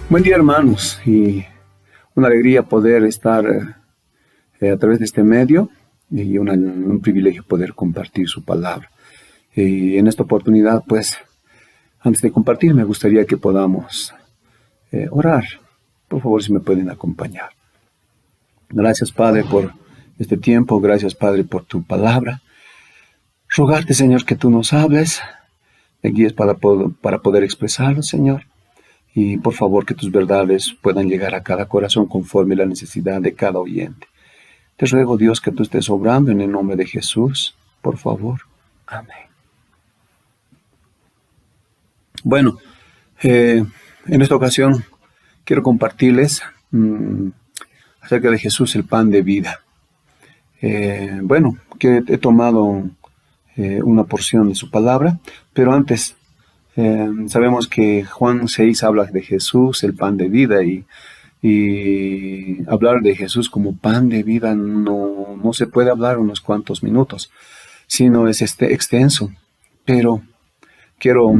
Buen día, hermanos, y una alegría poder estar a través de este medio y un privilegio poder compartir su palabra. Y en esta oportunidad, pues, antes de compartir, me gustaría que podamos orar. Por favor, si me pueden acompañar. Gracias, Padre, por este tiempo. Gracias, Padre, por tu palabra. Rogarte, Señor, que tú nos hables, me guíes para poder expresarlo, Señor. Y por favor que tus verdades puedan llegar a cada corazón conforme la necesidad de cada oyente. Te ruego, Dios, que tú estés obrando en el nombre de Jesús. Por favor. Amén. Bueno, en esta ocasión quiero compartirles acerca de Jesús, el pan de vida. Que he tomado una porción de su palabra, pero antes sabemos que Juan 6 habla de Jesús, el pan de vida, y hablar de Jesús como pan de vida no se puede hablar unos cuantos minutos, sino es extenso. Pero quiero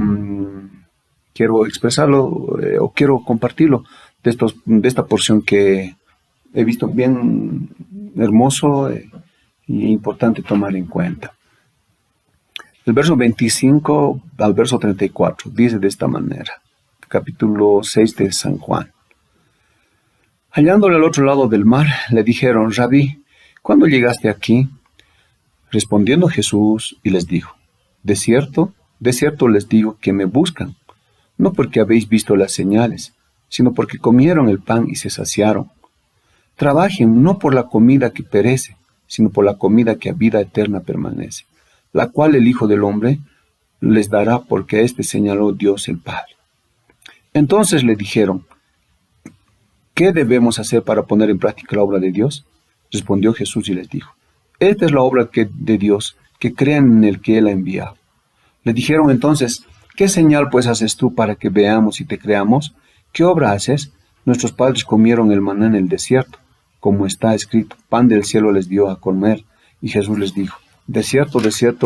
expresarlo o quiero compartirlo de esta porción que he visto bien hermoso y importante tomar en cuenta. El verso 25 al verso 34 dice de esta manera, capítulo 6 de San Juan. Hallándole al otro lado del mar, le dijeron: Rabí, ¿cuándo llegaste aquí? Respondiendo Jesús y les dijo: de cierto les digo que me buscan, no porque habéis visto las señales, sino porque comieron el pan y se saciaron. Trabajen no por la comida que perece, sino por la comida que a vida eterna permanece, la cual el Hijo del Hombre les dará, porque a éste señaló Dios el Padre. Entonces le dijeron: ¿qué debemos hacer para poner en práctica la obra de Dios? Respondió Jesús y les dijo: esta es la obra de Dios, que crean en el que Él ha enviado. Le dijeron entonces: ¿qué señal pues haces tú para que veamos y te creamos? ¿Qué obra haces? Nuestros padres comieron el maná en el desierto, como está escrito: pan del cielo les dio a comer. Y Jesús les dijo: de cierto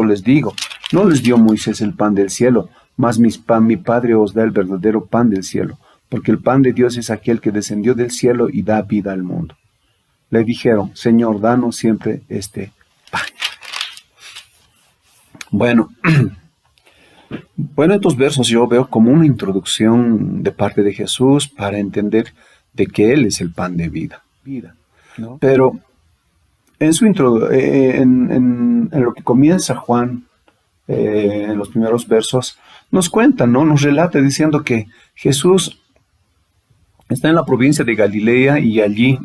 les digo, no les dio Moisés el pan del cielo, mas mi Padre os da el verdadero pan del cielo, porque el pan de Dios es aquel que descendió del cielo y da vida al mundo. Le dijeron: Señor, danos siempre este pan. Bueno, estos versos yo veo como una introducción de parte de Jesús para entender de que Él es el pan de vida, ¿no? Pero en lo que comienza Juan, en los primeros versos, nos cuenta, ¿no? Nos relata diciendo que Jesús está en la provincia de Galilea y allí,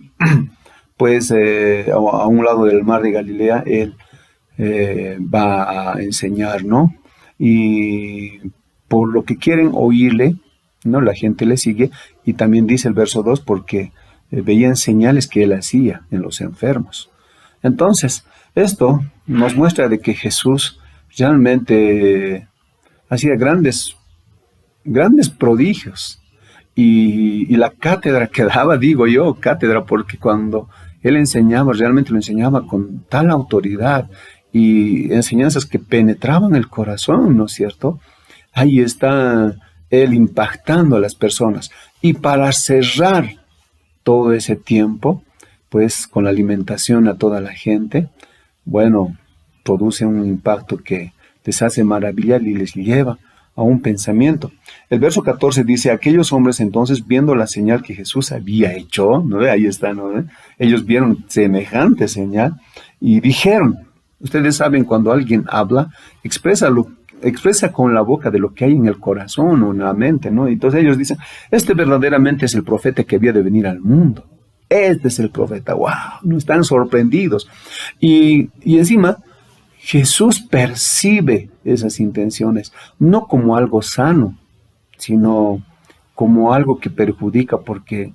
pues, a un lado del mar de Galilea, Él va a enseñar, ¿no? Y por lo que quieren oírle, ¿no? La gente le sigue, y también dice el verso 2, porque veían señales que Él hacía en los enfermos. Entonces, esto nos muestra de que Jesús realmente hacía grandes prodigios. Y la cátedra que daba, digo yo, cátedra, porque cuando Él enseñaba, realmente lo enseñaba con tal autoridad y enseñanzas que penetraban el corazón, ¿no es cierto? Ahí está Él impactando a las personas. Y para cerrar todo ese tiempo, pues con la alimentación a toda la gente, bueno, produce un impacto que les hace maravillar y les lleva a un pensamiento. El verso 14 dice: aquellos hombres entonces, viendo la señal que Jesús había hecho, ¿no? Ahí está, ¿no? Ellos vieron semejante señal y dijeron. Ustedes saben, cuando alguien habla, expresa con la boca de lo que hay en el corazón o en la mente, ¿no? Entonces ellos dicen: este verdaderamente es el profeta que había de venir al mundo. Este es el profeta. ¡Wow! No están sorprendidos. Y encima, Jesús percibe esas intenciones, no como algo sano, sino como algo que perjudica, porque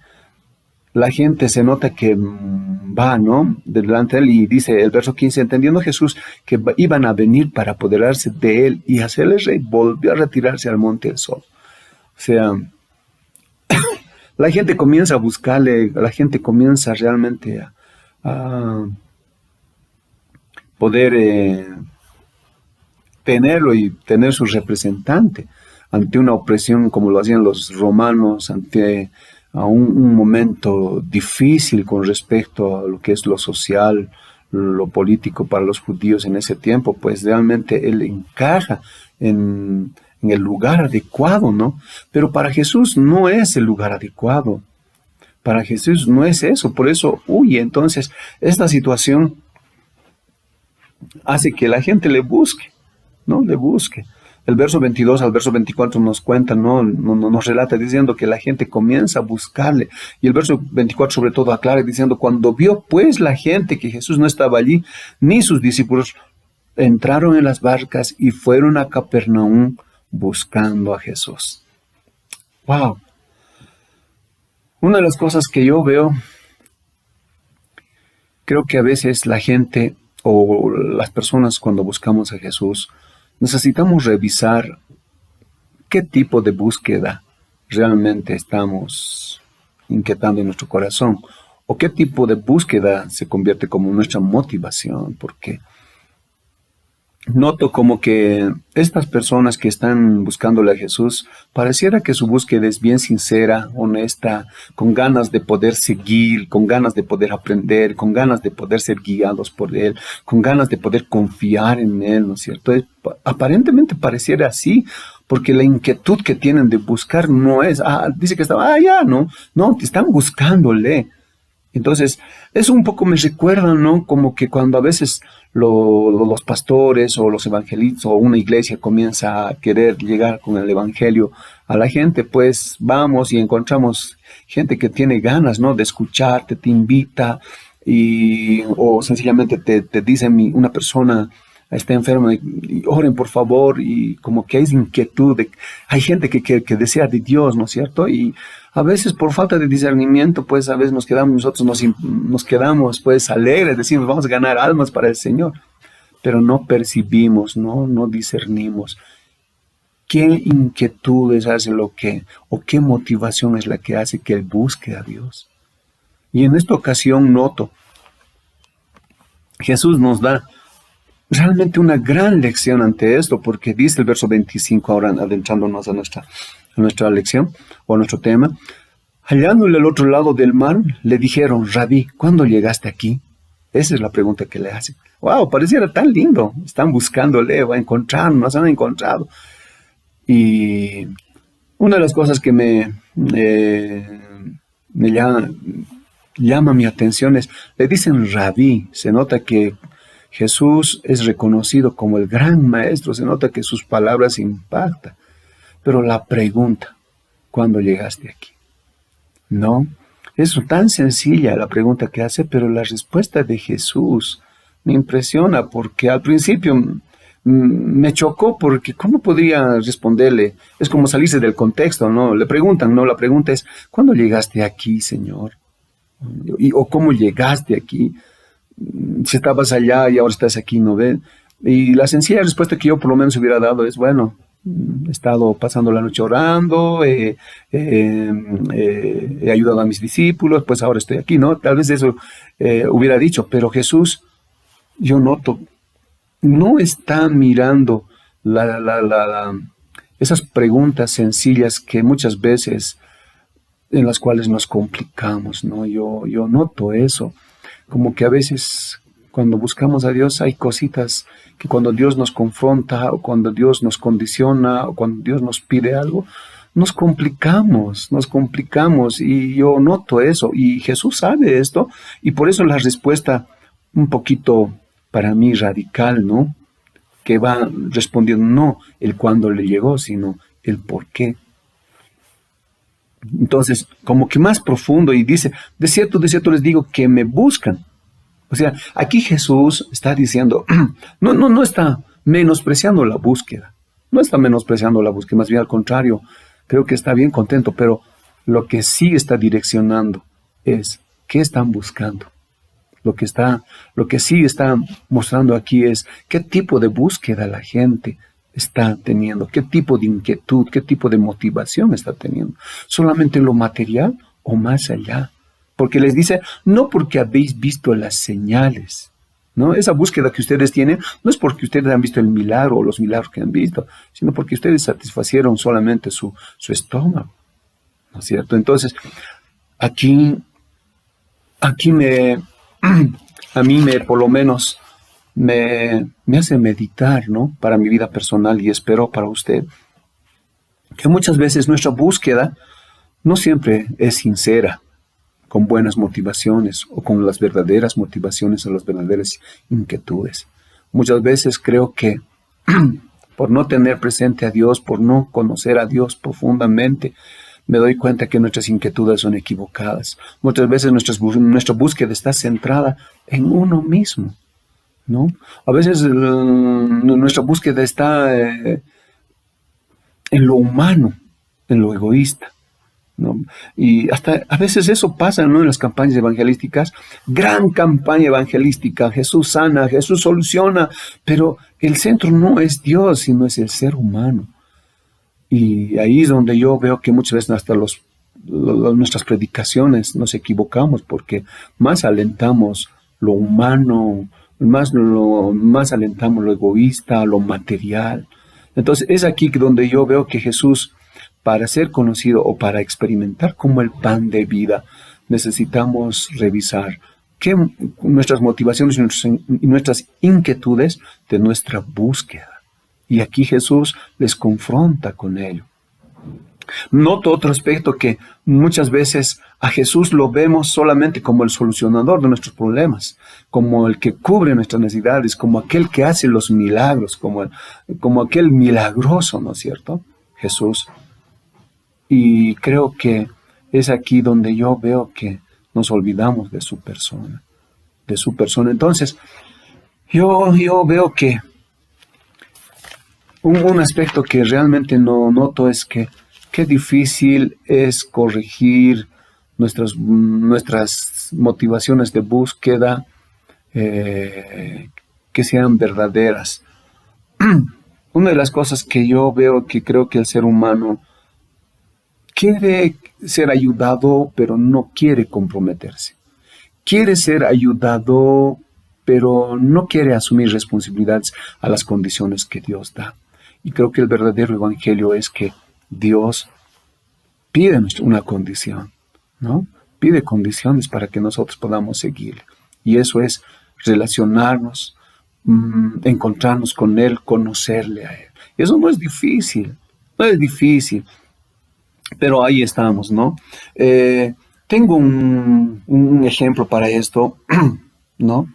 la gente se nota que va, ¿no?, delante de Él, y dice el verso 15, entendiendo Jesús que iban a venir para apoderarse de Él y hacerle rey, volvió a retirarse al monte del sol. O sea, la gente comienza a buscarle, la gente comienza realmente a poder tenerlo y tener su representante. ante una opresión como lo hacían los romanos, ante a un momento difícil con respecto a lo que es lo social, lo político para los judíos en ese tiempo, pues realmente él encaja en el lugar adecuado, ¿no? Pero para Jesús no es el lugar adecuado. Para Jesús no es eso, por eso huye. Entonces, esta situación hace que la gente le busque, ¿no? Le busque. El verso 22 al verso 24 nos cuenta, ¿no? Nos relata diciendo que la gente comienza a buscarle. Y el verso 24 sobre todo aclara diciendo, cuando vio pues la gente que Jesús no estaba allí, ni sus discípulos, entraron en las barcas y fueron a Capernaum buscando a Jesús. ¡Wow! Una de las cosas que yo veo, creo que a veces la gente o las personas cuando buscamos a Jesús, necesitamos revisar qué tipo de búsqueda realmente estamos inquietando en nuestro corazón o qué tipo de búsqueda se convierte como nuestra motivación, porque noto como que estas personas que están buscándole a Jesús, pareciera que su búsqueda es bien sincera, honesta, con ganas de poder seguir, con ganas de poder aprender, con ganas de poder ser guiados por Él, con ganas de poder confiar en Él, ¿no es cierto? Aparentemente pareciera así, porque la inquietud que tienen de buscar no es, dice que estaba, no, están buscándole. Entonces, eso un poco me recuerda, ¿no? Como que cuando a veces los pastores o los evangelistas o una iglesia comienza a querer llegar con el evangelio a la gente, pues vamos y encontramos gente que tiene ganas, ¿no? De escucharte, te invita o sencillamente te dice una persona está enferma y oren por favor, y como que hay inquietud, hay gente que desea de Dios, ¿no es cierto? Y a veces por falta de discernimiento, pues a veces nos quedamos pues alegres, decimos vamos a ganar almas para el Señor, pero no percibimos, no discernimos qué inquietudes hace o qué motivación es la que hace que Él busque a Dios. Y en esta ocasión noto, Jesús nos da realmente una gran lección ante esto, porque dice el verso 25, ahora adentrándonos a nuestra lección o a nuestro tema, hallándole al otro lado del mar, le dijeron, Rabí, ¿cuándo llegaste aquí? Esa es la pregunta que le hacen. Wow, pareciera tan lindo, están buscándole, va a encontrarnos, nos han encontrado. Y una de las cosas que me llama mi atención es, le dicen Rabí, se nota que Jesús es reconocido como el gran maestro, se nota que sus palabras impactan. Pero la pregunta, ¿cuándo llegaste aquí? No, es tan sencilla la pregunta que hace, pero la respuesta de Jesús me impresiona porque al principio me chocó porque ¿cómo podría responderle? Es como salirse del contexto, ¿no? Le preguntan, ¿no? La pregunta es, ¿cuándo llegaste aquí, Señor? ¿O cómo llegaste aquí? Si estabas allá y ahora estás aquí, ¿no ves? Y la sencilla respuesta que yo por lo menos hubiera dado es, bueno, he estado pasando la noche orando, he ayudado a mis discípulos, pues ahora estoy aquí, ¿no? Tal vez eso hubiera dicho, pero Jesús, yo noto, no está mirando esas preguntas sencillas que muchas veces en las cuales nos complicamos, ¿no? Yo noto eso. Como que a veces cuando buscamos a Dios hay cositas que cuando Dios nos confronta o cuando Dios nos condiciona o cuando Dios nos pide algo, nos complicamos y yo noto eso y Jesús sabe esto y por eso la respuesta un poquito para mí radical, ¿no? Que va respondiendo no el cuándo le llegó, sino el por qué. Entonces, como que más profundo y dice, de cierto les digo que me buscan. O sea, aquí Jesús está diciendo, no está menospreciando la búsqueda. No está menospreciando la búsqueda, más bien al contrario, creo que está bien contento, pero lo que sí está direccionando es, ¿qué están buscando? Lo que sí está mostrando aquí es, ¿qué tipo de búsqueda la gente está teniendo? ¿Qué tipo de inquietud, qué tipo de motivación está teniendo? ¿Solamente lo material o más allá? Porque les dice, no porque habéis visto las señales, ¿no? Esa búsqueda que ustedes tienen no es porque ustedes han visto el milagro o los milagros que han visto, sino porque ustedes satisfacieron solamente su estómago, ¿no es cierto? Entonces, aquí a mí por lo menos, me hace meditar, ¿no? Para mi vida personal y espero para usted, que muchas veces nuestra búsqueda no siempre es sincera, con buenas motivaciones o con las verdaderas motivaciones o las verdaderas inquietudes. Muchas veces creo que por no tener presente a Dios, por no conocer a Dios profundamente, me doy cuenta que nuestras inquietudes son equivocadas. Muchas veces nuestra búsqueda está centrada en uno mismo, ¿no? A veces nuestra búsqueda está en lo humano, en lo egoísta, ¿no? Y hasta a veces eso pasa, ¿no? En las campañas evangelísticas. Gran campaña evangelística, Jesús sana, Jesús soluciona, pero el centro no es Dios, sino es el ser humano. Y ahí es donde yo veo que muchas veces hasta nuestras predicaciones nos equivocamos, porque más alentamos lo humano, más alentamos lo egoísta, lo material. Entonces es aquí donde yo veo que Jesús, para ser conocido o para experimentar como el pan de vida, necesitamos revisar nuestras motivaciones y nuestras inquietudes de nuestra búsqueda. Y aquí Jesús les confronta con ello. Noto otro aspecto, que muchas veces a Jesús lo vemos solamente como el solucionador de nuestros problemas, como el que cubre nuestras necesidades, como aquel que hace los milagros, como aquel milagroso, ¿no es cierto? Jesús. Y creo que es aquí donde yo veo que nos olvidamos de su persona, Entonces, yo veo que un aspecto que realmente no noto es que qué difícil es corregir nuestras motivaciones de búsqueda, que sean verdaderas. Una de las cosas que yo veo, que creo que el ser humano quiere ser ayudado, pero no quiere comprometerse. Quiere ser ayudado, pero no quiere asumir responsabilidades a las condiciones que Dios da. Y creo que el verdadero evangelio es que Dios pide una condición, ¿no? Pide condiciones para que nosotros podamos seguirle. Y eso es relacionarnos, encontrarnos con Él, conocerle a Él. Eso no es difícil, pero ahí estamos, ¿no? Tengo un ejemplo para esto, ¿no?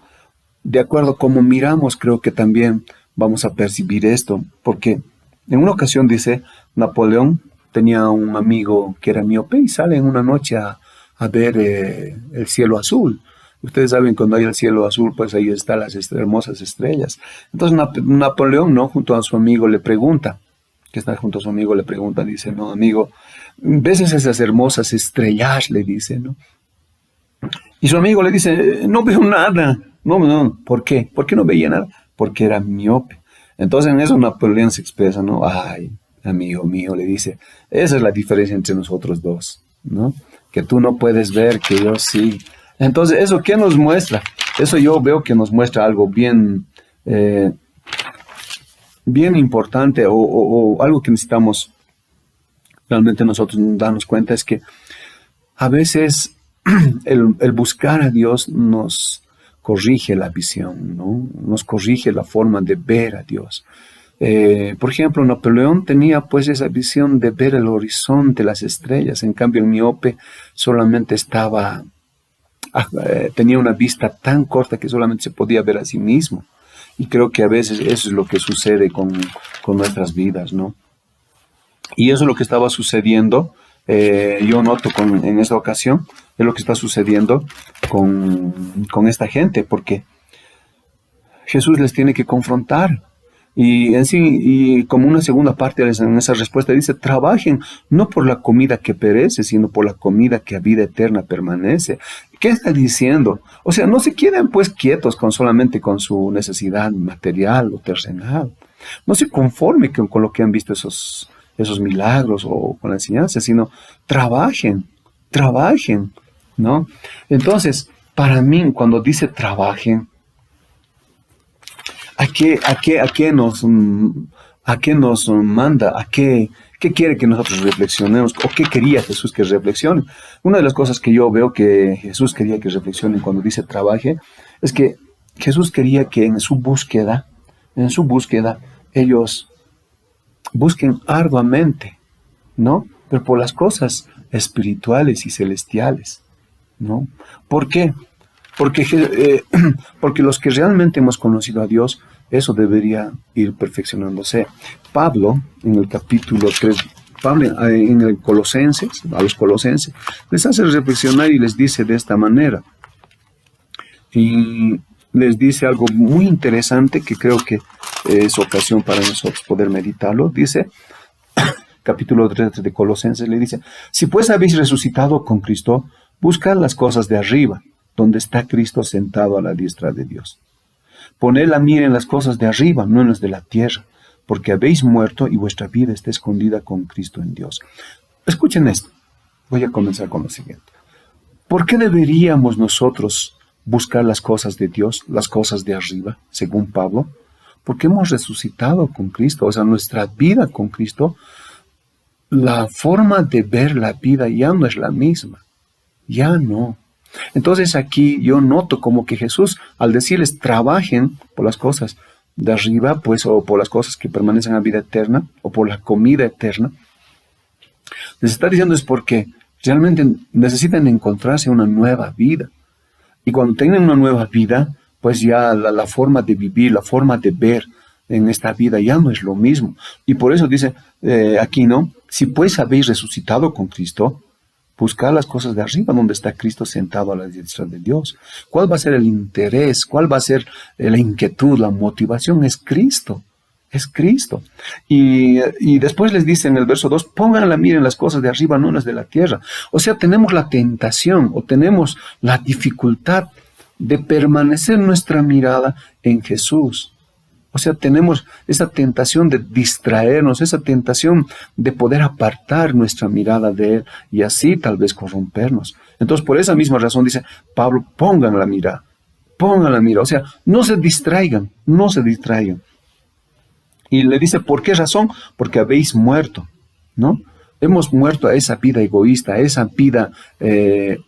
De acuerdo a cómo miramos, creo que también vamos a percibir esto, porque en una ocasión, dice, Napoleón tenía un amigo que era miope y sale en una noche a ver el cielo azul. Ustedes saben, cuando hay el cielo azul, pues ahí están las hermosas estrellas. Entonces Napoleón, ¿no? Junto a su amigo le pregunta, dice, no, amigo, ¿ves esas hermosas estrellas? Le dice, ¿no? Y su amigo le dice, no veo nada. No, ¿por qué? ¿Por qué no veía nada? Porque era miope. Entonces en eso Napoleón se expresa, ¿no? Ay, amigo mío, le dice, esa es la diferencia entre nosotros dos, ¿no? Que tú no puedes ver, que yo sí. Entonces, ¿eso qué nos muestra? Eso yo veo que nos muestra algo bien importante, o algo que necesitamos realmente nosotros darnos cuenta, es que a veces el buscar a Dios nos corrige la visión, ¿no? Nos corrige la forma de ver a Dios. Por ejemplo, Napoleón tenía pues esa visión de ver el horizonte, las estrellas. En cambio, el miope solamente tenía una vista tan corta que solamente se podía ver a sí mismo. Y creo que a veces eso es lo que sucede con nuestras vidas, ¿no? Y eso es lo que estaba sucediendo, yo noto en esta ocasión, es lo que está sucediendo con esta gente, porque Jesús les tiene que confrontar. Y en sí, y como una segunda parte en esa respuesta dice, trabajen no por la comida que perece, sino por la comida que a vida eterna permanece. ¿Qué está diciendo? O sea, no se queden pues quietos solamente con su necesidad material o terrenal. No se conformen con lo que han visto esos milagros o con la enseñanza, sino trabajen, ¿no? Entonces, para mí, cuando dice trabajen, a qué nos manda? ¿Qué quiere que nosotros reflexionemos? ¿O qué quería Jesús que reflexione? Una de las cosas que yo veo que Jesús quería que reflexionen cuando dice trabaje, es que Jesús quería que en su búsqueda, ellos busquen arduamente, ¿no? Pero por las cosas espirituales y celestiales, ¿no? ¿Por qué? Porque los que realmente hemos conocido a Dios, eso debería ir perfeccionándose. Pablo, en el capítulo 3, Pablo en el Colosenses, a los colosenses, les hace reflexionar y les dice de esta manera. Y les dice algo muy interesante que creo que es ocasión para nosotros poder meditarlo. Dice, capítulo 3 de Colosenses, le dice, si pues habéis resucitado con Cristo, buscad las cosas de arriba, donde está Cristo sentado a la diestra de Dios. Poned la mira en las cosas de arriba, no en las de la tierra, porque habéis muerto y vuestra vida está escondida con Cristo en Dios. Escuchen esto. Voy a comenzar con lo siguiente. ¿Por qué deberíamos nosotros buscar las cosas de Dios, las cosas de arriba, según Pablo? Porque hemos resucitado con Cristo, o sea, nuestra vida con Cristo, la forma de ver la vida ya no es la misma, ya no. Entonces aquí yo noto como que Jesús, al decirles trabajen por las cosas de arriba, pues, o por las cosas que permanecen a vida eterna, o por la comida eterna, les está diciendo es porque realmente necesitan encontrarse una nueva vida. Y cuando tengan una nueva vida, pues ya la forma de vivir, la forma de ver en esta vida ya no es lo mismo. Y por eso dice aquí, ¿no? Si pues habéis resucitado con Cristo, buscad las cosas de arriba donde está Cristo sentado a la diestra de Dios. ¿Cuál va a ser el interés? ¿Cuál va a ser la inquietud, la motivación? Es Cristo. Es Cristo. Y después les dice en el verso 2, pongan la mira en las cosas de arriba, no en las de la tierra. O sea, tenemos la tentación o tenemos la dificultad de permanecer nuestra mirada en Jesús. O sea, tenemos esa tentación de distraernos, esa tentación de poder apartar nuestra mirada de Él y así tal vez corrompernos. Entonces, por esa misma razón dice Pablo, pongan la mira. O sea, no se distraigan. Y le dice, ¿por qué razón? Porque habéis muerto, ¿no? Hemos muerto a esa vida egoísta, a esa vida que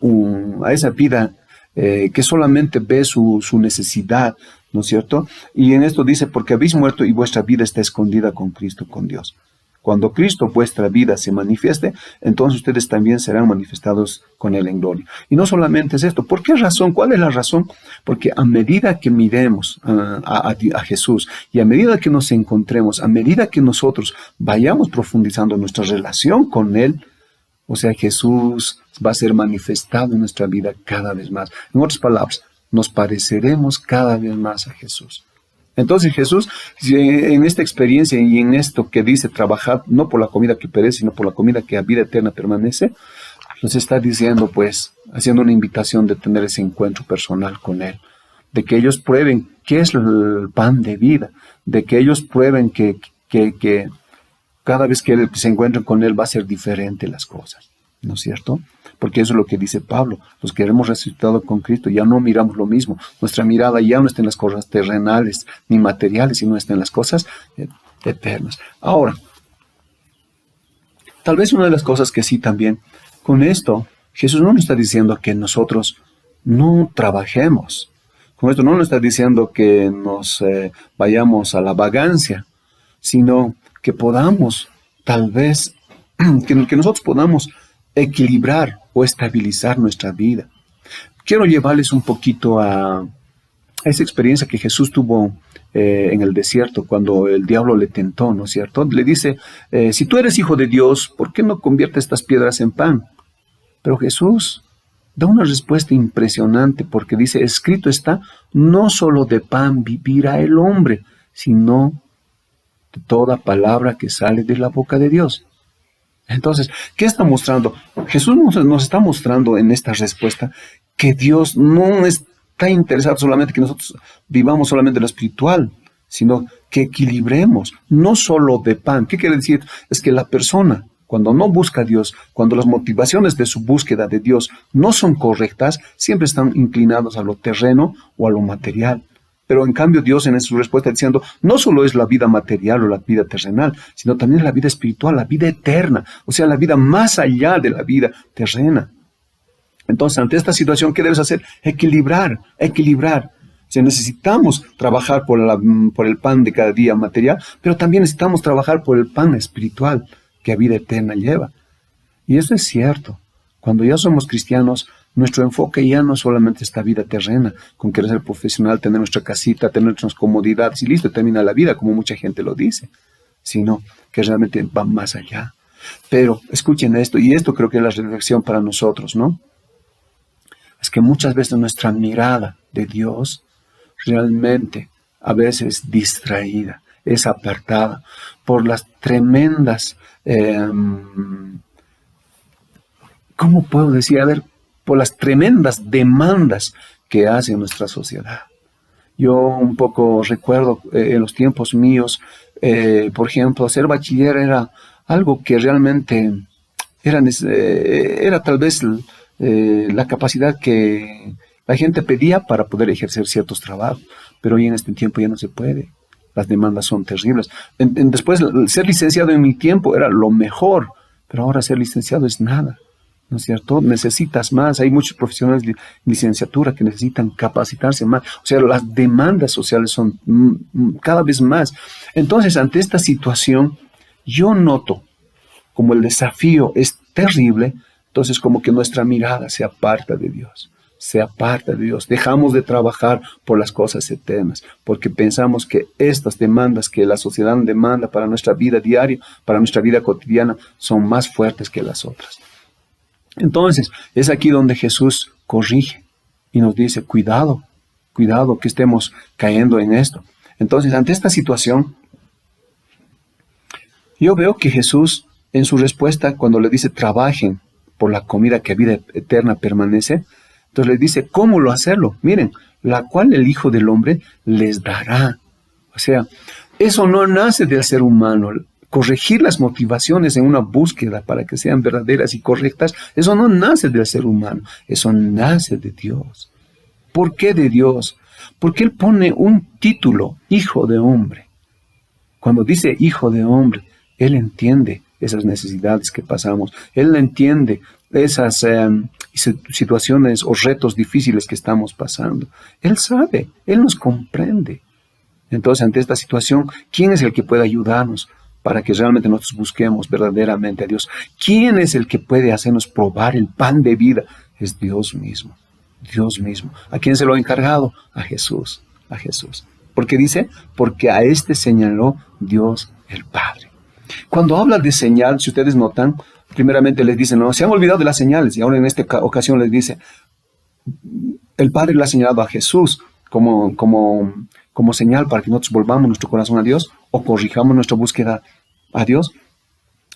solamente ve su necesidad, ¿no es cierto? Y en esto dice, porque habéis muerto y vuestra vida está escondida con Cristo, con Dios. Cuando Cristo, vuestra vida, se manifieste, entonces ustedes también serán manifestados con Él en gloria. Y no solamente es esto. ¿Por qué razón? ¿Cuál es la razón? Porque a medida que miremos a Jesús y a medida que nos encontremos, a medida que nosotros vayamos profundizando nuestra relación con Él, o sea, Jesús va a ser manifestado en nuestra vida cada vez más. En otras palabras, nos pareceremos cada vez más a Jesús. Entonces Jesús, en esta experiencia y en esto que dice, trabajad no por la comida que perece, sino por la comida que a vida eterna permanece, nos está diciendo, pues, haciendo una invitación de tener ese encuentro personal con Él, de que ellos prueben qué es el pan de vida, de que ellos prueben que cada vez que se encuentren con Él va a ser diferente las cosas, ¿no es cierto? Porque eso es lo que dice Pablo, los que hemos resucitado con Cristo ya no miramos lo mismo, nuestra mirada ya no está en las cosas terrenales ni materiales, sino está en las cosas eternas. Ahora, tal vez una de las cosas que sí también, con esto, Jesús no nos está diciendo que nosotros no trabajemos, con esto no nos está diciendo que nos vayamos a la vagancia, sino que podamos, tal vez, que nosotros podamos equilibrar o estabilizar nuestra vida. Quiero llevarles un poquito a esa experiencia que Jesús tuvo en el desierto cuando el diablo le tentó, ¿no es cierto? Le dice, si tú eres hijo de Dios, ¿por qué no conviertes estas piedras en pan? Pero Jesús da una respuesta impresionante porque dice, escrito está, no solo de pan vivirá el hombre, sino de toda palabra que sale de la boca de Dios. Entonces, ¿qué está mostrando? Jesús nos está mostrando en esta respuesta que Dios no está interesado solamente que nosotros vivamos solamente lo espiritual, sino que equilibremos, no solo de pan. ¿Qué quiere decir? Es que la persona, cuando no busca a Dios, cuando las motivaciones de su búsqueda de Dios no son correctas, siempre están inclinados a lo terreno o a lo material. Pero en cambio Dios en su respuesta diciendo, no solo es la vida material o la vida terrenal, sino también la vida espiritual, la vida eterna, o sea, la vida más allá de la vida terrena. Entonces, ante esta situación, ¿qué debes hacer? Equilibrar. O sea, necesitamos trabajar por el pan de cada día material, pero también necesitamos trabajar por el pan espiritual que a vida eterna lleva. Y eso es cierto. Cuando ya somos cristianos, nuestro enfoque ya no es solamente esta vida terrena, con querer ser profesional, tener nuestra casita, tener nuestras comodidades y listo, termina la vida, como mucha gente lo dice, sino que realmente va más allá. Pero escuchen esto, y esto creo que es la reflexión para nosotros, ¿no? Es que muchas veces nuestra mirada de Dios realmente a veces distraída, es apartada por las tremendas, ¿cómo puedo decir? A ver, por las tremendas demandas que hace nuestra sociedad. Yo un poco recuerdo en los tiempos míos, por ejemplo, ser bachiller era algo que realmente era tal vez la capacidad que la gente pedía para poder ejercer ciertos trabajos, pero hoy en este tiempo ya no se puede. Las demandas son terribles. Después, ser licenciado en mi tiempo era lo mejor, pero ahora ser licenciado es nada, ¿no es cierto? Necesitas más. Hay muchos profesionales de licenciatura que necesitan capacitarse más. O sea, las demandas sociales son cada vez más. Entonces, ante esta situación, yo noto como el desafío es terrible, entonces como que nuestra mirada se aparta de Dios. Dejamos de trabajar por las cosas eternas, porque pensamos que estas demandas que la sociedad demanda para nuestra vida diaria, para nuestra vida cotidiana, son más fuertes que las otras. Entonces, es aquí donde Jesús corrige y nos dice, cuidado que estemos cayendo en esto. Entonces, ante esta situación, yo veo que Jesús, en su respuesta, cuando le dice, trabajen por la comida que a vida eterna permanece, entonces les dice, ¿cómo lo hacerlo? Miren, la cual el Hijo del Hombre les dará. O sea, eso no nace del ser humano. Corregir las motivaciones en una búsqueda para que sean verdaderas y correctas, eso no nace del ser humano, eso nace de Dios. ¿Por qué de Dios? Porque Él pone un título, Hijo de Hombre. Cuando dice Hijo de Hombre, Él entiende esas necesidades que pasamos. Él entiende esas situaciones o retos difíciles que estamos pasando. Él sabe, Él nos comprende. Entonces, ante esta situación, ¿quién es el que puede ayudarnos para que realmente nosotros busquemos verdaderamente a Dios? ¿Quién es el que puede hacernos probar el pan de vida? Es Dios mismo, Dios mismo. ¿A quién se lo ha encargado? A Jesús, a Jesús. ¿Por qué dice? Porque a este señaló Dios el Padre. Cuando habla de señal, si ustedes notan, primeramente les dice, no, se han olvidado de las señales, y ahora en esta ocasión les dice, el Padre le ha señalado a Jesús como señal para que nosotros volvamos nuestro corazón a Dios o corrijamos nuestra búsqueda a Dios.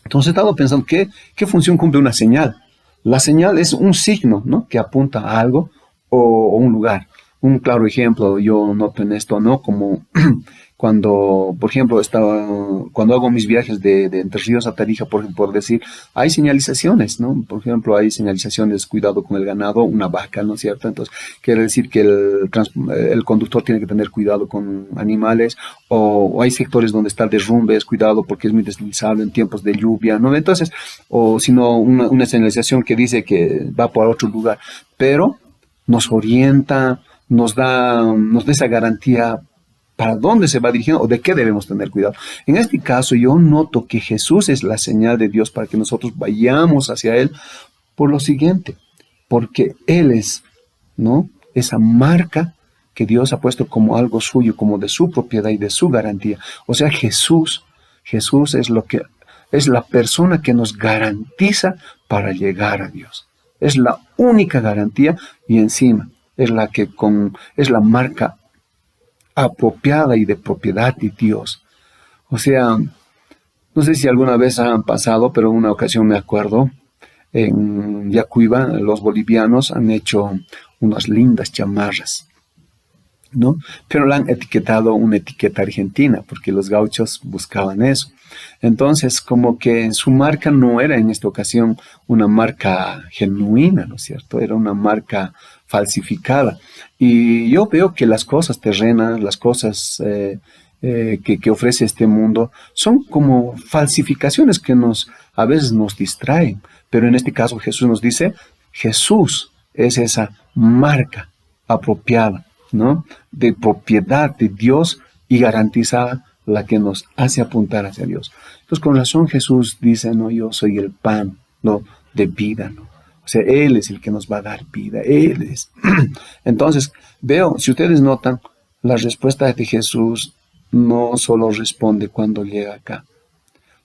Entonces he estado pensando, ¿qué función cumple una señal? La señal es un signo, ¿no?, que apunta a algo o un lugar. Un claro ejemplo, yo noto en esto, ¿no?, como cuando, por ejemplo, cuando hago mis viajes de Entre Ríos a Tarija, por decir, hay señalizaciones, ¿no? Por ejemplo, hay señalizaciones, cuidado con el ganado, una vaca, ¿no es cierto? Entonces, quiere decir que el conductor tiene que tener cuidado con animales, o hay sectores donde está el derrumbe, es cuidado porque es muy deslizable en tiempos de lluvia, ¿no? Entonces, o si no, una señalización que dice que va por otro lugar, pero nos orienta, nos da esa garantía para dónde se va dirigiendo o de qué debemos tener cuidado. En este caso yo noto que Jesús es la señal de Dios para que nosotros vayamos hacia Él por lo siguiente, porque Él es, ¿no?, esa marca que Dios ha puesto como algo suyo, como de su propiedad y de su garantía. O sea, Jesús es la persona que nos garantiza para llegar a Dios. Es la única garantía y encima es la marca apropiada y de propiedad de Dios. O sea, no sé si alguna vez han pasado, pero en una ocasión me acuerdo, en Yacuiba, los bolivianos han hecho unas lindas chamarras. ¿no? Pero la han etiquetado una etiqueta argentina, porque los gauchos buscaban eso. Entonces, como que su marca no era en esta ocasión una marca genuina, ¿no es cierto? Era una marca falsificada. Y yo veo que las cosas terrenas, las cosas que ofrece este mundo, son como falsificaciones que a veces nos distraen. Pero en este caso Jesús nos dice, Jesús es esa marca apropiada, ¿no? De propiedad de Dios y garantizada, la que nos hace apuntar hacia Dios. Entonces, con razón Jesús dice, no, yo soy el pan, ¿no? De vida, ¿no? O sea, Él es el que nos va a dar vida, Él es. Entonces, veo, si ustedes notan, la respuesta de Jesús no solo responde cuando llega acá.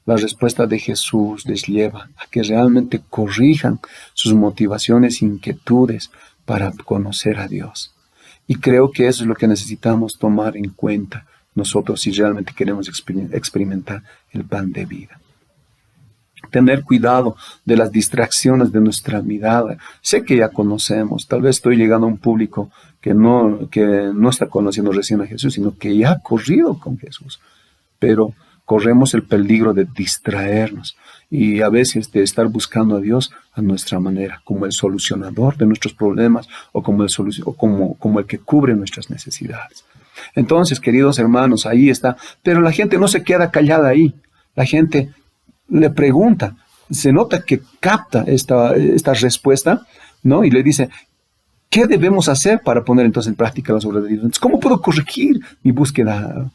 La respuesta de Jesús les lleva a que realmente corrijan sus motivaciones e inquietudes para conocer a Dios. Y creo que eso es lo que necesitamos tomar en cuenta nosotros si realmente queremos experimentar el pan de vida. Tener cuidado de las distracciones de nuestra mirada. Sé que ya conocemos, tal vez estoy llegando a un público que no está conociendo recién a Jesús, sino que ya ha corrido con Jesús. Pero corremos el peligro de distraernos y a veces de estar buscando a Dios a nuestra manera, como el solucionador de nuestros problemas o como el que cubre nuestras necesidades. Entonces, queridos hermanos, ahí está. Pero la gente no se queda callada ahí. La gente le pregunta. Se nota que capta esta respuesta, ¿no? Y le dice, ¿qué debemos hacer para poner entonces en práctica las obras de Dios? Entonces, ¿cómo puedo corregir mi búsqueda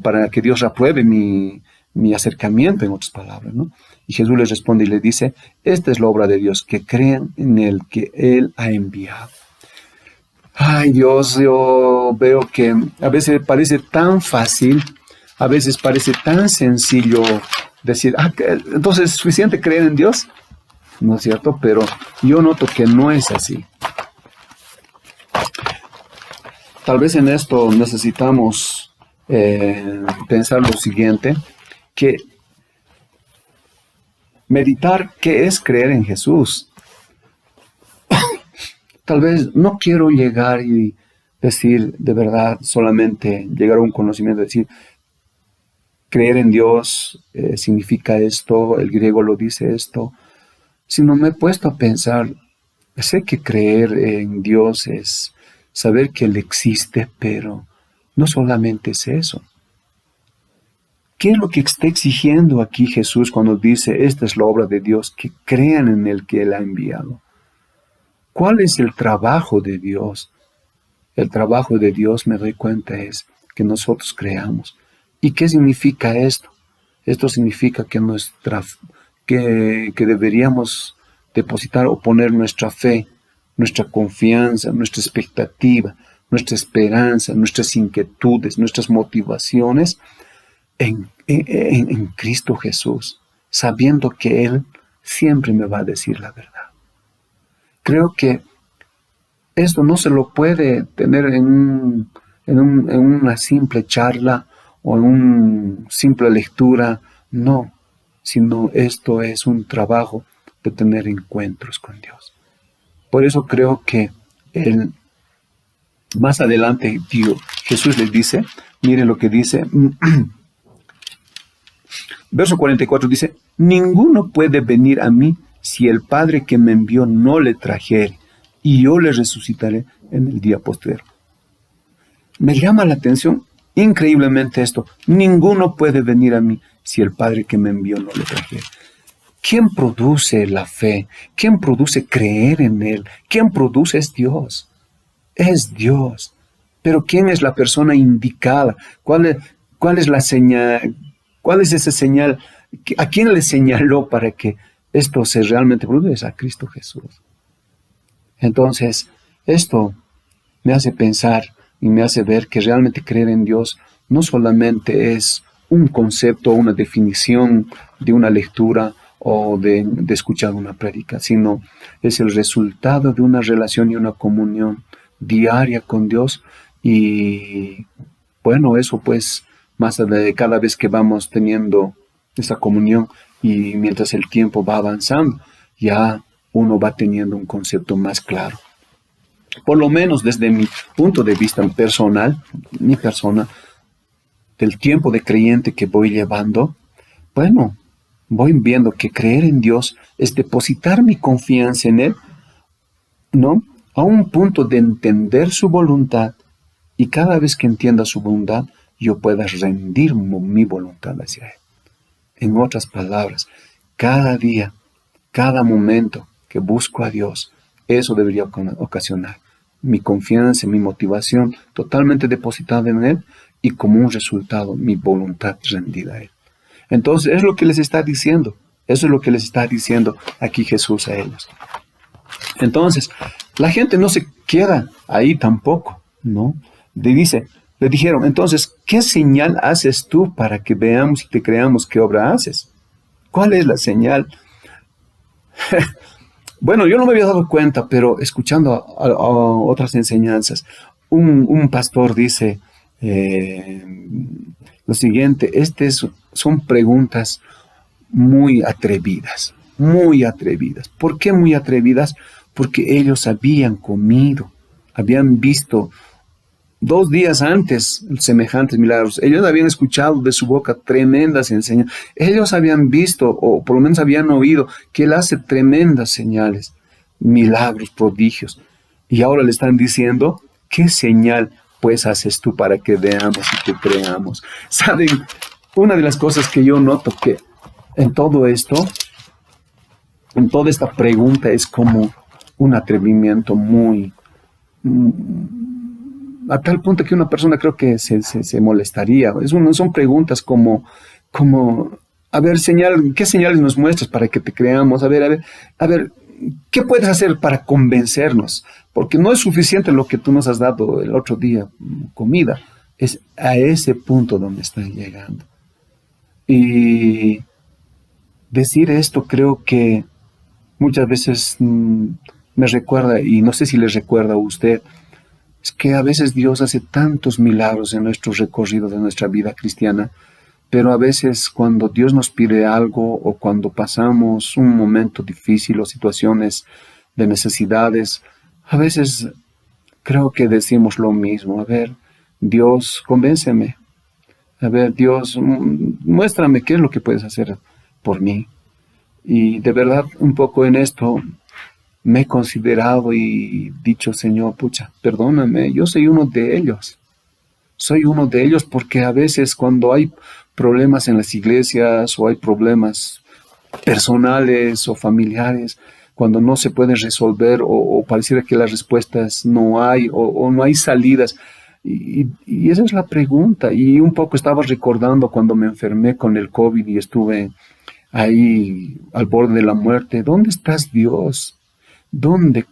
para que Dios apruebe mi acercamiento, en otras palabras, ¿no? Y Jesús les responde y le dice, esta es la obra de Dios, que crean en el que Él ha enviado. Ay, Dios, yo veo que a veces parece tan fácil, a veces parece tan sencillo decir, entonces es suficiente creer en Dios, ¿no es cierto? Pero yo noto que no es así. Tal vez en esto necesitamos pensar lo siguiente, que meditar qué es creer en Jesús. Tal vez no quiero llegar y decir de verdad, solamente llegar a un conocimiento, decir, creer en Dios significa esto, el griego lo dice esto, sino me he puesto a pensar, sé que creer en Dios es saber que Él existe, pero no solamente es eso. ¿Qué es lo que está exigiendo aquí Jesús cuando dice, esta es la obra de Dios, que crean en el que Él ha enviado? ¿Cuál es el trabajo de Dios? El trabajo de Dios, me doy cuenta, es que nosotros creamos. ¿Y qué significa esto? Esto significa que deberíamos depositar o poner nuestra fe, nuestra confianza, nuestra expectativa, nuestra esperanza, nuestras inquietudes, nuestras motivaciones en Cristo Jesús, sabiendo que Él siempre me va a decir la verdad. Creo que esto no se lo puede tener en una simple charla o en una simple lectura, no, sino esto es un trabajo de tener encuentros con Dios. Por eso creo que más adelante Jesús les dice, miren lo que dice, verso 44 dice, ninguno puede venir a mí si el Padre que me envió no le trajere, y yo le resucitaré en el día postrero. Me llama la atención increíblemente esto. Ninguno puede venir a mí si el Padre que me envió no le trajere. ¿Quién produce la fe? ¿Quién produce creer en Él? ¿Quién produce? Es Dios. Es Dios. Pero ¿quién es la persona indicada? ¿Cuál es la señal? ¿Cuál es esa señal? ¿A quién le señaló para que esto se realmente produce? A Cristo Jesús. Entonces, esto me hace pensar y me hace ver que realmente creer en Dios no solamente es un concepto, una definición de una lectura o de escuchar una prédica, sino es el resultado de una relación y una comunión diaria con Dios. Y bueno, eso pues más allá de cada vez que vamos teniendo esa comunión y mientras el tiempo va avanzando, ya uno va teniendo un concepto más claro. por lo menos desde mi punto de vista personal, mi persona, del tiempo de creyente que voy llevando, bueno, voy viendo que creer en Dios es depositar mi confianza en Él, ¿no? A un punto de entender su voluntad, y cada vez que entienda su voluntad, yo pueda rendir mi voluntad hacia Él. En otras palabras, cada día, cada momento que busco a Dios, eso debería ocasionar mi confianza, mi motivación totalmente depositada en Él, y como un resultado mi voluntad rendida a Él. Entonces es lo que les está diciendo. Eso es lo que les está diciendo aquí Jesús a ellos. Entonces, la gente no se queda ahí tampoco, ¿no? Le dijeron, entonces, ¿qué señal haces tú para que veamos y te creamos qué obra haces? ¿Cuál es la señal? Bueno, yo no me había dado cuenta, pero escuchando a otras enseñanzas, un pastor dice lo siguiente: son preguntas muy atrevidas, muy atrevidas. ¿Por qué muy atrevidas? Porque ellos habían comido, habían visto 2 días antes semejantes milagros. Ellos habían escuchado de su boca tremendas enseñanzas. Ellos habían visto, o por lo menos habían oído, que Él hace tremendas señales, milagros, prodigios. Y ahora le están diciendo, ¿qué señal pues haces tú para que veamos y te creamos? ¿Saben? Una de las cosas que yo noto que en todo esto, en toda esta pregunta, es como un atrevimiento muy... a tal punto que una persona creo que se molestaría. Son preguntas como, a ver, ¿qué señales nos muestras para que te creamos? A ver, ¿qué puedes hacer para convencernos? Porque no es suficiente lo que tú nos has dado el otro día, comida. Es a ese punto donde están llegando. Y decir esto creo que muchas veces me recuerda, y no sé si les recuerda a usted, es que a veces Dios hace tantos milagros en nuestro recorrido de nuestra vida cristiana, pero a veces cuando Dios nos pide algo, o cuando pasamos un momento difícil o situaciones de necesidades, a veces creo que decimos lo mismo. A ver, Dios, convénceme. A ver, Dios, muéstrame qué es lo que puedes hacer por mí. Y de verdad, un poco en esto me he considerado y dicho, Señor, pucha, perdóname, yo soy uno de ellos. Soy uno de ellos porque a veces cuando hay problemas en las iglesias, o hay problemas personales o familiares, cuando no se pueden resolver, o pareciera que las respuestas no hay, o no hay salidas. Y esa es la pregunta. Y un poco estaba recordando cuando me enfermé con el COVID y estuve ahí al borde de la muerte. ¿Dónde estás, Dios? ¿Dónde?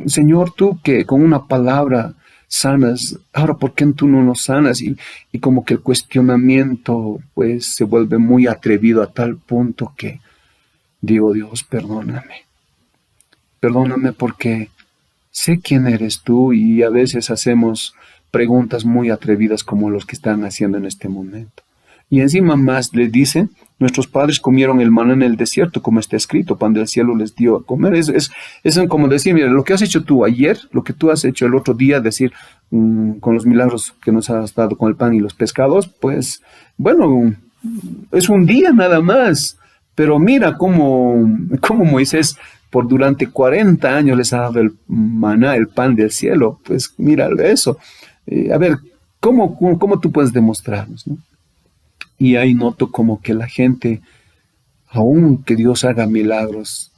Señor, tú que con una palabra sanas, ahora ¿por qué tú no nos sanas? Y como que el cuestionamiento pues se vuelve muy atrevido, a tal punto que digo, Dios, perdóname. Perdóname porque sé quién eres tú, y a veces hacemos preguntas muy atrevidas como los que están haciendo en este momento. Y encima más le dice, nuestros padres comieron el maná en el desierto, como está escrito, pan del cielo les dio a comer. Es como decir, mira, lo que has hecho tú ayer, lo que tú has hecho el otro día, decir, con los milagros que nos has dado con el pan y los pescados, pues, bueno, es un día nada más. Pero mira cómo Moisés durante 40 años les ha dado el maná, el pan del cielo. Pues mira eso. A ver, ¿cómo tú puedes demostrarnos, ¿no? Y ahí noto como que la gente, aun que Dios haga milagros,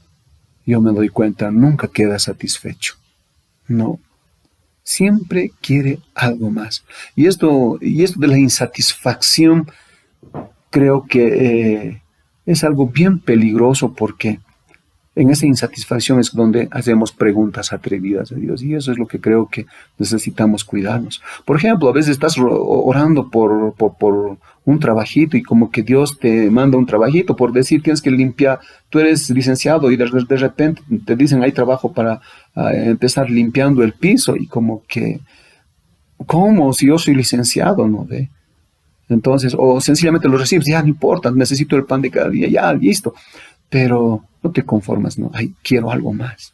yo me doy cuenta, nunca queda satisfecho. No. Siempre quiere algo más. Y esto de la insatisfacción, creo que es algo bien peligroso, porque en esa insatisfacción es donde hacemos preguntas atrevidas a Dios, y eso es lo que creo que necesitamos cuidarnos. Por ejemplo, a veces estás orando por un trabajito, y como que Dios te manda un trabajito, por decir, tienes que limpiar, tú eres licenciado y de repente te dicen hay trabajo para empezar limpiando el piso, y como que, ¿cómo? Si yo soy licenciado, ¿no ve? Entonces, o sencillamente lo recibes, ya no importa, necesito el pan de cada día, ya, listo. Pero no te conformas, ¿no? Ay, quiero algo más.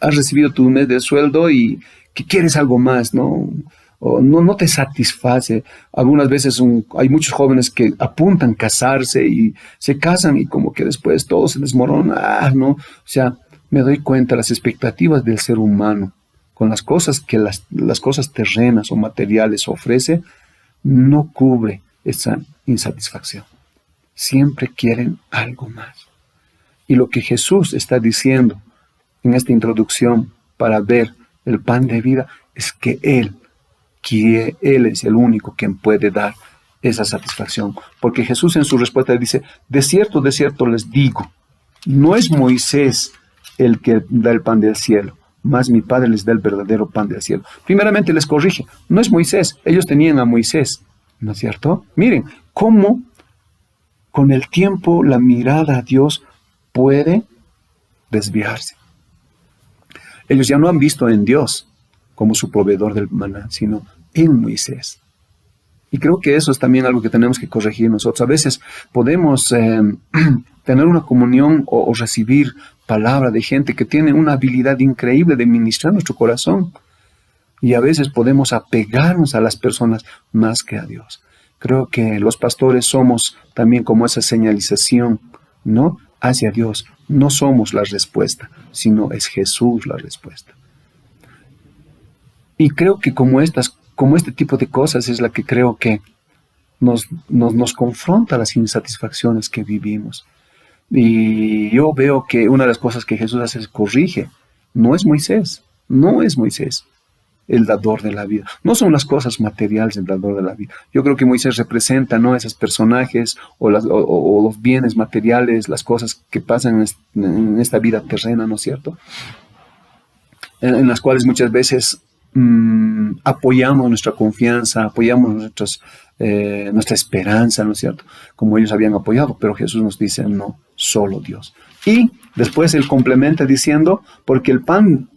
has recibido tu mes de sueldo y que quieres algo más, ¿no? O no te satisface. Algunas veces hay muchos jóvenes que apuntan casarse y se casan y como que después todo se desmorona, ¿no? O sea, me doy cuenta las expectativas del ser humano con las cosas que las cosas terrenas o materiales ofrece, no cubre esa insatisfacción. Siempre quieren algo más. Y lo que Jesús está diciendo en esta introducción para ver el pan de vida es que Él es el único quien puede dar esa satisfacción. Porque Jesús en su respuesta dice, de cierto les digo, no es Moisés el que da el pan del cielo, mas mi Padre les da el verdadero pan del cielo. Primeramente les corrige, no es Moisés, ellos tenían a Moisés, ¿no es cierto? Miren, cómo con el tiempo la mirada a Dios puede desviarse. Ellos ya no han visto en Dios como su proveedor del maná, sino en Moisés. Y creo que eso es también algo que tenemos que corregir nosotros. A veces podemos tener una comunión o recibir palabra de gente que tiene una habilidad increíble de ministrar nuestro corazón. Y a veces podemos apegarnos a las personas más que a Dios. Creo que los pastores somos también como esa señalización, ¿no? Hacia Dios. No somos la respuesta, sino es Jesús la respuesta. Y creo que como este tipo de cosas es la que creo que nos confronta las insatisfacciones que vivimos. Y yo veo que una de las cosas que Jesús hace es corrige. No es Moisés el dador de la vida. No son las cosas materiales el dador de la vida. Yo creo que Moisés representa, ¿no?, esos personajes o los bienes materiales, las cosas que pasan en esta vida terrena, ¿no es cierto? En las cuales muchas veces apoyamos nuestra confianza, apoyamos nuestra esperanza, ¿no es cierto? Como ellos habían apoyado, pero Jesús nos dice, no, solo Dios. Y después él complementa diciendo, porque el pan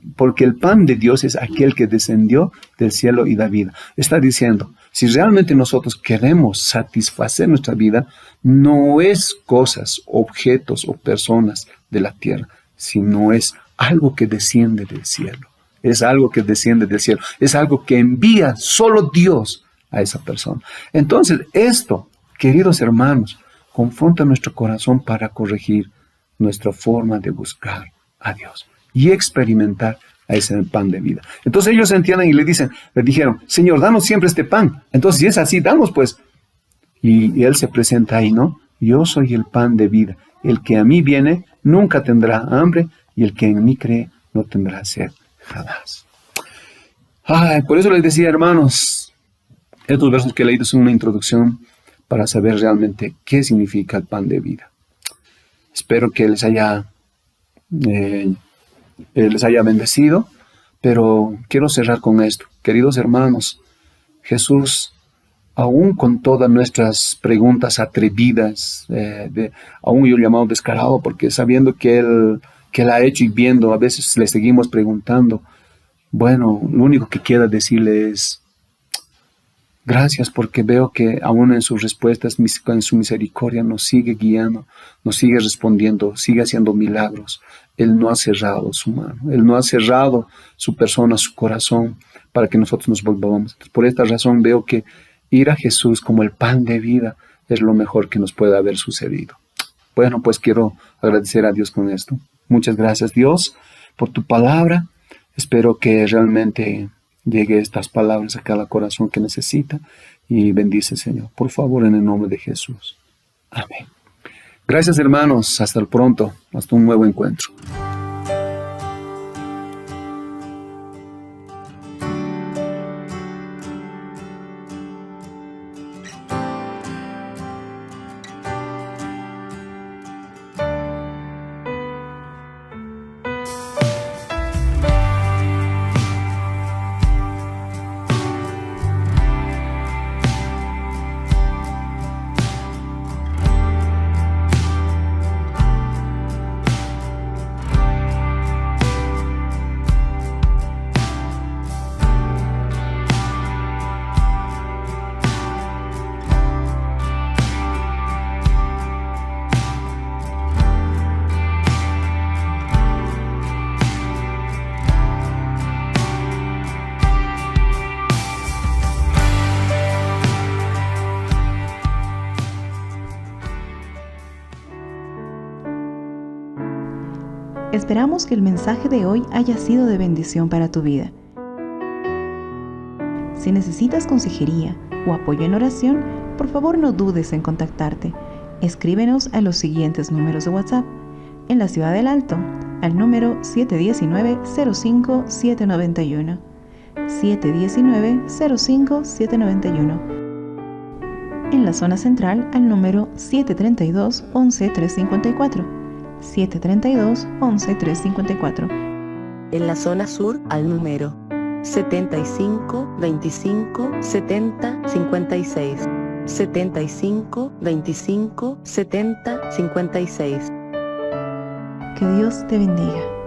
de Dios es aquel que descendió del cielo y da vida. Está diciendo, si realmente nosotros queremos satisfacer nuestra vida, no es cosas, objetos o personas de la tierra, sino es algo que desciende del cielo. Es algo que desciende del cielo. Es algo que envía solo Dios a esa persona. Entonces, esto, queridos hermanos, confronta nuestro corazón para corregir nuestra forma de buscar a Dios y experimentar a ese pan de vida. Entonces ellos entienden y le dijeron, Señor, danos siempre este pan. Entonces, si es así, danos pues. Y Él se presenta ahí, ¿no? Yo soy el pan de vida. El que a mí viene nunca tendrá hambre y el que en mí cree no tendrá sed jamás. Por eso les decía, hermanos, estos versos que he leído son una introducción para saber realmente qué significa el pan de vida. Espero que les haya bendecido, pero quiero cerrar con esto. Queridos hermanos, Jesús, aún con todas nuestras preguntas atrevidas, aún yo llamado descarado, porque sabiendo que Él ha hecho y viendo, a veces le seguimos preguntando, bueno, lo único que queda decirle es, gracias, porque veo que aún en sus respuestas, en su misericordia, nos sigue guiando, nos sigue respondiendo, sigue haciendo milagros. Él no ha cerrado su mano, Él no ha cerrado su persona, su corazón, para que nosotros nos volvamos. Por esta razón veo que ir a Jesús como el pan de vida es lo mejor que nos puede haber sucedido. Bueno, pues quiero agradecer a Dios con esto. Muchas gracias, Dios, por tu palabra. Espero que realmente llegue estas palabras a cada corazón que necesita y bendice, Señor. Por favor, en el nombre de Jesús. Amén. Gracias, hermanos. Hasta el pronto. Hasta un nuevo encuentro. Esperamos que el mensaje de hoy haya sido de bendición para tu vida. Si necesitas consejería o apoyo en oración, por favor no dudes en contactarte. Escríbenos a los siguientes números de WhatsApp. En la Ciudad del Alto, al número 719-05-791. 719-05-791. En la zona central, al número 732-11-354. 732-11-354. En la zona sur, al número 75 25 70 56. 75 25 70 56. Que Dios te bendiga.